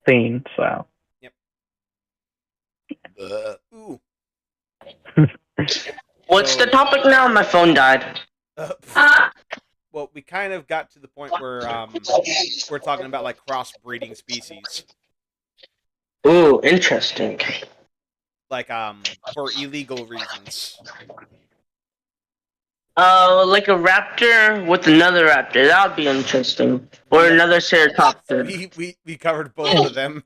scene. So Yep. Ooh. What's the So, topic now? My phone died. uh, well, we kind of got to the point where we're talking about like crossbreeding species, Ooh, interesting. like for illegal reasons. Like a raptor with another raptor. That would be interesting. Or We another ceratopsid. we covered both of them.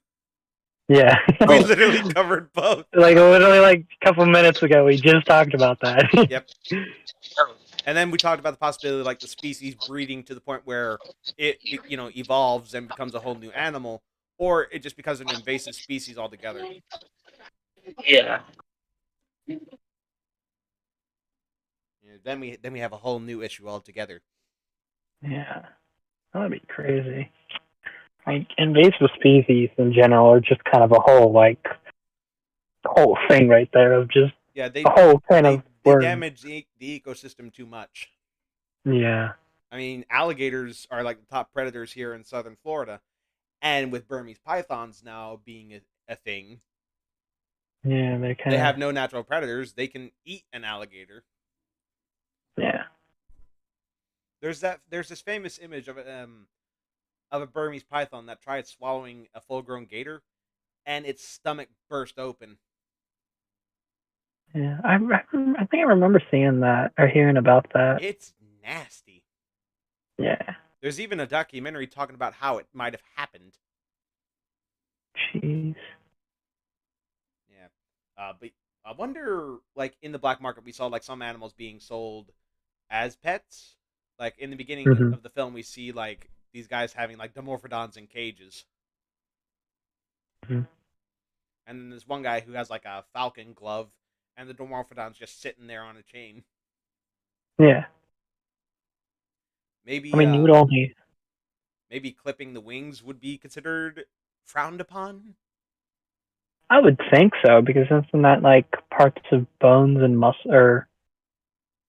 yeah, We Oh. literally covered both. like literally like a couple minutes ago we just talked about that. Yep. And then we talked about the possibility of like the species breeding to the point where it evolves and becomes a whole new animal, or it just becomes an invasive species altogether. Yeah. Then we have a whole new issue altogether. Yeah, that'd be crazy. Like invasive species in general are just kind of a whole thing right there of just Yeah, a whole kind of they word. damage the ecosystem too much. Yeah, I mean, alligators are like the top predators here in southern Florida, and with Burmese pythons now being a thing, yeah, they they kind have of no natural predators. They can eat an alligator. yeah. There's this famous image of a Burmese python that tried swallowing a full grown gator, and its stomach burst open. Yeah, I think I remember seeing that or hearing about that. It's nasty. Yeah. There's even a documentary talking about how it might have happened. Jeez. Yeah, but I wonder, like in the black market, we saw like some animals being sold as pets. Like in the beginning Mm-hmm. of the film, we see like these guys having like dimorphodons in cages, Mm-hmm. and then there's one guy who has like a falcon glove, and the dimorphodon's just sitting there on a chain. Yeah. I Maybe mean, you would only. maybe clipping the wings would be considered frowned upon. I would think so because isn't that like parts of bones and muscle? Or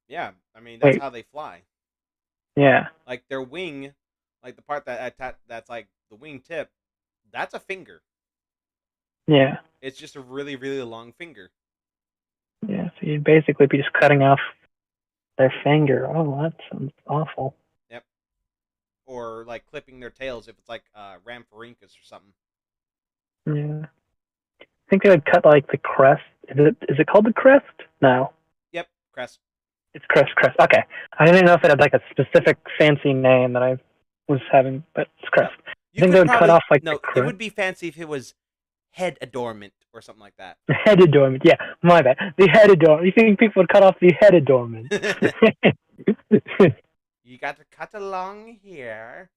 Yeah, I mean that's wait, how they fly. yeah, Like their wing, like the part that's like the wing tip, that's a finger. yeah, It's just a really really long finger. yeah. So you'd basically be just cutting off their finger. Oh, that sounds awful. Yep. Or like clipping their tails if it's like Rhamphorhynchus or something. Yeah. I think they would cut like the crest. Is it called the crest? No. Yep, crest. It's crest. Okay. I didn't know if it had like a specific fancy name that I was having, but it's No, crest. I you think they could would cut probably off like the no. It crest. would be fancy if it was head adornment or something like that. The head adornment. Yeah, my bad. The head adornment. You think people would cut off the head adornment? You got to cut along here.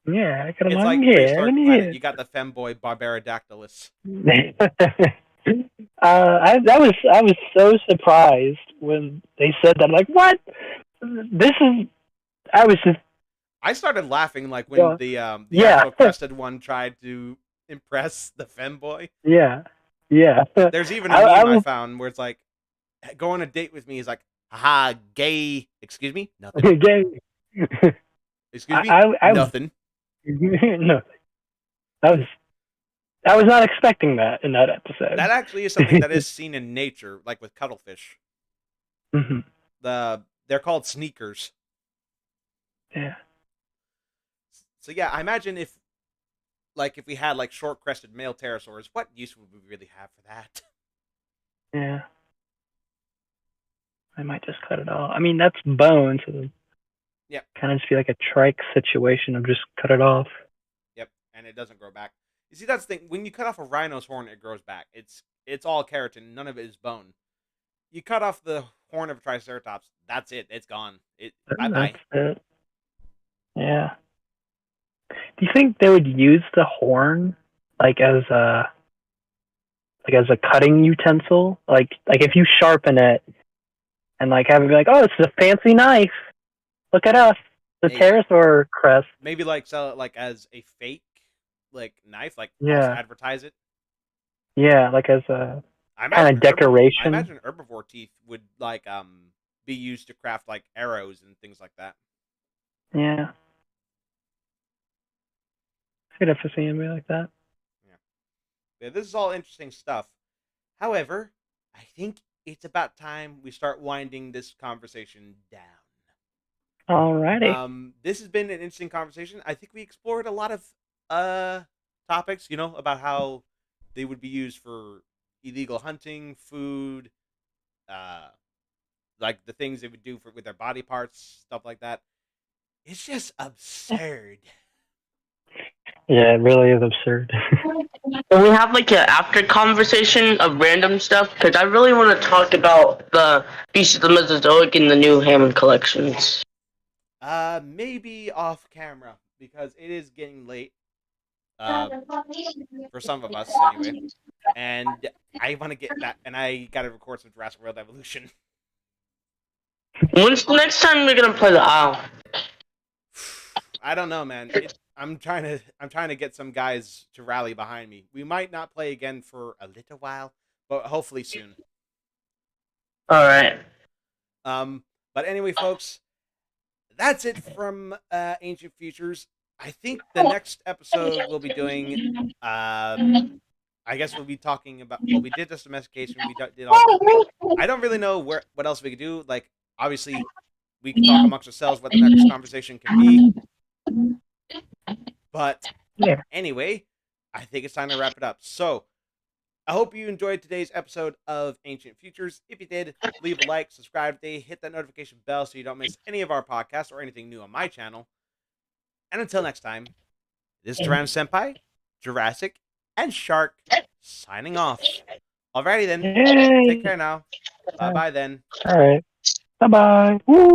Yeah, I got a It's long like hair prehistoric and planet. here. You got the femboy Barbaradactylus. I was so surprised when they said that. I'm like, what? This is. I was just. I started laughing like when the Yeah, actual crested one tried to impress the femboy. yeah, yeah. There's even a I meme I was found where it's like, go on a date with me. He's like, haha, gay. Excuse me? Nothing. gay. Excuse me? I Nothing. no. I was not expecting that in that episode. That actually is something that is seen in nature, like with cuttlefish. Mhm. They're called sneakers. Yeah. So yeah, I imagine if we had like short crested male pterosaurs, what use would we really have for that? Yeah. I might just cut it off. I mean, that's bone, so Yep. kind of just be like a trike situation of just cut it off. Yep, and it doesn't grow back. You see, that's the thing. When you cut off a rhino's horn, it grows back. It's all keratin. None of it is bone. You cut off the horn of a triceratops, that's it. It's gone. Bye bye. That's it. Yeah. Do you think they would use the horn like as a cutting utensil? Like if you sharpen it and like have it be like, oh, this is a fancy knife. Look at us. The Terrace or Crest? Maybe like sell it like as a fake like knife, like false Yeah. advertise it. Yeah, like as a I kind of imagine I decoration. imagine herbivore teeth would like be used to craft like arrows and things like that. Yeah. I could have to see him be like that. Yeah, this is all interesting stuff. However, I think it's about time we start winding this conversation down. Alrighty. This has been an interesting conversation. I think we explored a lot of topics, you know, about how they would be used for illegal hunting, food, uh, like the things they would do for with their body parts, stuff like that. It's just absurd. Yeah, it really is absurd. Can we have like an after conversation of random stuff? Because I really want to talk about the Beast of the Mesozoic in the new Hammond collections. Maybe off camera because it is getting late. Uh, for some of us anyway. And I want to get back, and I got to record some Jurassic World Evolution. When's the next time we're gonna play the Isle? I don't know, man. I'm trying to get some guys to rally behind me. We might not play again for a little while, but hopefully soon. All right. But anyway, folks, that's it from Ancient Futures. I think the next episode we'll be doing. I guess we'll be talking about. Well, we did this domestication. We did all. I don't really know what else we could do. Like, obviously, we can talk amongst ourselves what the next conversation can be. But Yeah. anyway, I think it's time to wrap it up. So, I hope you enjoyed today's episode of Ancient Futures. If you did, leave a like, subscribe today, hit that notification bell so you don't miss any of our podcasts or anything new on my channel. And until next time, this is Tyranno Senpai, Jurassic, and Shark signing off. Alrighty then. Yay. Take care now. Bye bye then. All right. Bye bye. Woo.